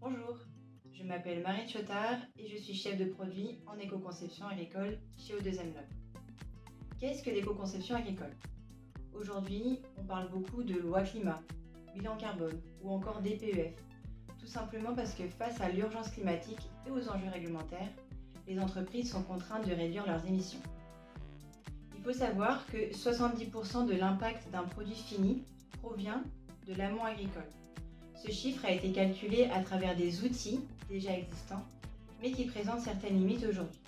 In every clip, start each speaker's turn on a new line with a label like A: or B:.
A: Bonjour, je m'appelle Marie Chotard et je suis chef de produit en éco-conception agricole chez O2M Lab. Qu'est-ce que l'éco-conception agricole? Aujourd'hui, on parle beaucoup de loi climat, bilan carbone ou encore DPEF, tout simplement parce que face à l'urgence climatique et aux enjeux réglementaires, les entreprises sont contraintes de réduire leurs émissions. Il faut savoir que 70% de l'impact d'un produit fini provient de l'amont agricole. Ce chiffre a été calculé à travers des outils déjà existants, mais qui présentent certaines limites aujourd'hui.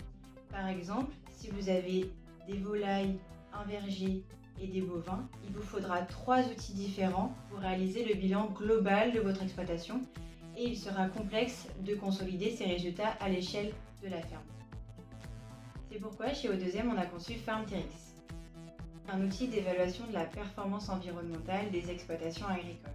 A: Par exemple, si vous avez des volailles, un verger et des bovins, il vous faudra 3 outils différents pour réaliser le bilan global de votre exploitation et il sera complexe de consolider ces résultats à l'échelle de la ferme. C'est pourquoi chez O2M, on a conçu FarmTrix, un outil d'évaluation de la performance environnementale des exploitations agricoles.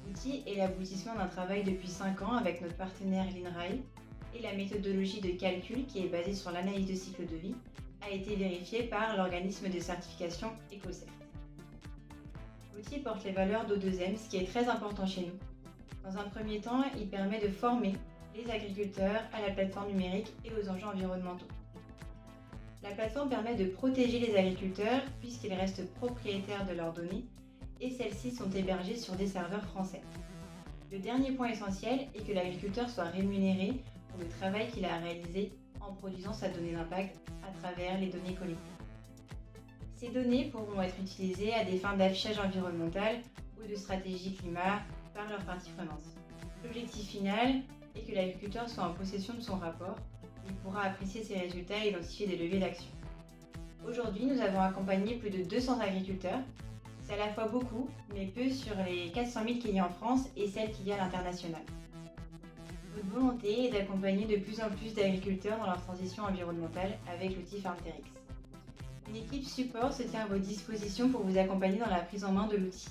A: L'outil est l'aboutissement d'un travail depuis 5 ans avec notre partenaire l'INRAE et la méthodologie de calcul qui est basée sur l'analyse de cycle de vie a été vérifiée par l'organisme de certification EcoCert. L'outil porte les valeurs d'O2M, ce qui est très important chez nous. Dans un premier temps, il permet de former les agriculteurs à la plateforme numérique et aux enjeux environnementaux. La plateforme permet de protéger les agriculteurs puisqu'ils restent propriétaires de leurs données et celles-ci sont hébergées sur des serveurs français. Le dernier point essentiel est que l'agriculteur soit rémunéré pour le travail qu'il a réalisé en produisant sa donnée d'impact à travers les données collectées. Ces données pourront être utilisées à des fins d'affichage environnemental ou de stratégie climat par leurs parties prenantes. L'objectif final est que l'agriculteur soit en possession de son rapport. Il pourra apprécier ses résultats et identifier des leviers d'action. Aujourd'hui, nous avons accompagné plus de 200 agriculteurs. C'est à la fois beaucoup, mais peu sur les 400 000 qu'il y a en France et celles qu'il y a à l'international. Notre volonté est d'accompagner de plus en plus d'agriculteurs dans leur transition environnementale avec l'outil FarmTrix. Une équipe support se tient à votre disposition pour vous accompagner dans la prise en main de l'outil.